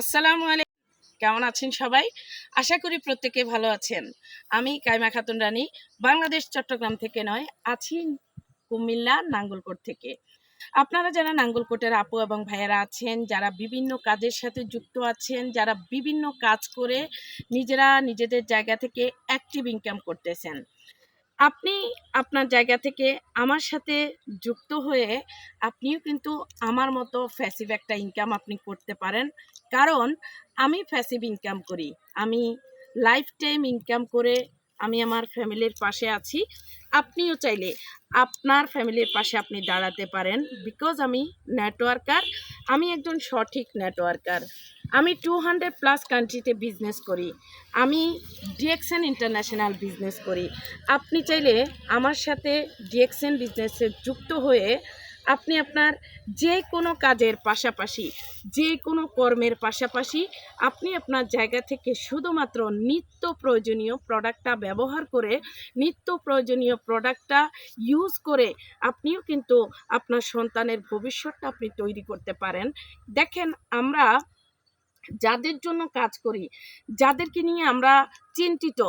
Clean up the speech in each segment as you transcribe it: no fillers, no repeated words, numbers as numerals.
আসসালামু আলাইকুম। কেমন আছেন সবাই? আশা করি প্রত্যেকে ভালো আছেন। আমি কাইমা খাতুন রানী, বাংলাদেশ চট্টগ্রাম থেকে নয়, আছি কুমিল্লা নাঙ্গলকোট থেকে। আপনারা যারা নাঙ্গলকোটের আপু এবং ভাইয়েরা আছেন, যারা বিভিন্ন কাজের সাথে যুক্ত আছেন, যারা বিভিন্ন কাজ করে নিজেরা নিজেদের জায়গা থেকে অ্যাক্টিভ ইনকাম করতেছেন, আপনি আপনার জায়গা থেকে আমার সাথে যুক্ত হয়ে আপনিও কিন্তু আমার মতো প্যাসিভ একটা ইনকাম আপনি করতে পারেন। কারণ আমি প্যাসিভ ইনকাম করি। আমি লাইফ টাইম ইনকাম করে আমি আমার ফ্যামিলির পাশে আছি। আপনিও চাইলে আপনার ফ্যামিলির পাশে আপনি দাঁড়াতে পারেন। বিকজ আমি নেটওয়ার্কার, আমি একজন সঠিক নেটওয়ার্কার। আমি 200+ কান্ট্রিতে বিজনেস করি। আমি ডিএক্সএন ইন্টারন্যাশনাল বিজনেস করি। আপনি চাইলে আমার সাথে ডিএক্সএন বিজনেসে যুক্ত হয়ে আপনি আপনার যে কোনো কাজের পাশাপাশি, যে কোনো কর্মের পাশাপাশি আপনি আপনার জায়গা থেকে শুধুমাত্র নিত্য প্রয়োজনীয় প্রোডাক্টটা ব্যবহার করে, নিত্য প্রয়োজনীয় প্রোডাক্টটা ইউজ করে আপনিও কিন্তু আপনার সন্তানের ভবিষ্যৎটা আপনি তৈরি করতে পারেন। দেখেন, আমরা যাদের জন্য কাজ করি, যাদেরকে নিয়ে আমরা চিন্তিত,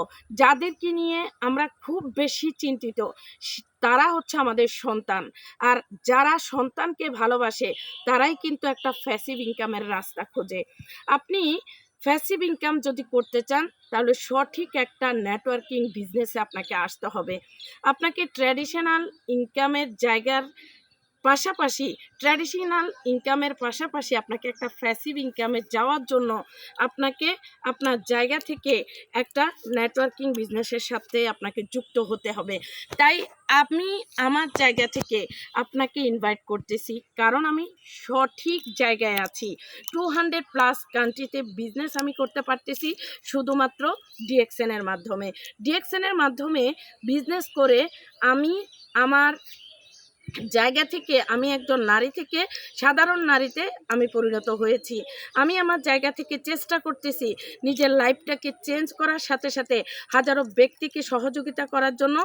যাদেরকে নিয়ে আমরা খুব বেশি চিন্তিত, তারা হচ্ছে আমাদের সন্তান। আর যারা সন্তানকে ভালোবাসে তারাই কিন্তু একটা প্যাসিভ ইনকামের রাস্তা খোঁজে। আপনি প্যাসিভ ইনকাম যদি করতে চান তাহলে সঠিক একটা নেটওয়ার্কিং বিজনেসে আপনাকে আসতে হবে। আপনাকে ট্র্যাডিশনাল ইনকামের জায়গার পাশাপাশি, ট্র্যাডিশনাল ইনকামের পাশাপাশি আপনাকে একটা প্যাসিভ ইনকামে যাওয়ার জন্য আপনাকে আপনার জায়গা থেকে একটা নেটওয়ার্কিং বিজনেসের সাথে আপনাকে যুক্ত হতে হবে। তাই আমি আমার জায়গা থেকে আপনাকে ইনভাইট করতেছি, কারণ আমি সঠিক জায়গায় আছি। 200+ কান্ট্রিতে বিজনেস আমি করতে পারতেছি শুধুমাত্র ডিএক্সএনের মাধ্যমে। ডিএক্সএনের মাধ্যমে বিজনেস করে আমি আমার জায়গা থেকে, আমি একজন নারী থেকে সাধারণ নারীতে আমি পরিণত হয়েছি। আমি আমার জায়গা থেকে চেষ্টা করতেছি নিজের লাইফটাকে চেঞ্জ করার সাথে সাথে হাজারো ব্যক্তিকে সহযোগিতা করার জন্য।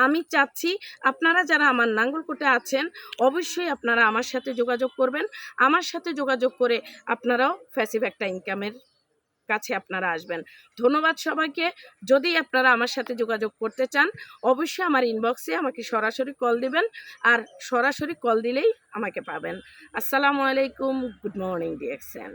আমি চাচ্ছি আপনারা যারা আমার নাঙ্গলকোটে আছেন অবশ্যই আপনারা আমার সাথে যোগাযোগ করবেন। আমার সাথে যোগাযোগ করে আপনারাও প্যাসিভ একটা ইনকামের কাছে আপনারা আসবেন। ধন্যবাদ সবাইকে। যদি আপনারা আমার সাথে যোগাযোগ করতে চান অবশ্যই আমার ইনবক্সে আমাকে সরাসরি কল দিবেন, আর সরাসরি কল দিলেই আমাকে পাবেন। আসসালামু আলাইকুম, গুড মর্নিং ডিএক্সএন।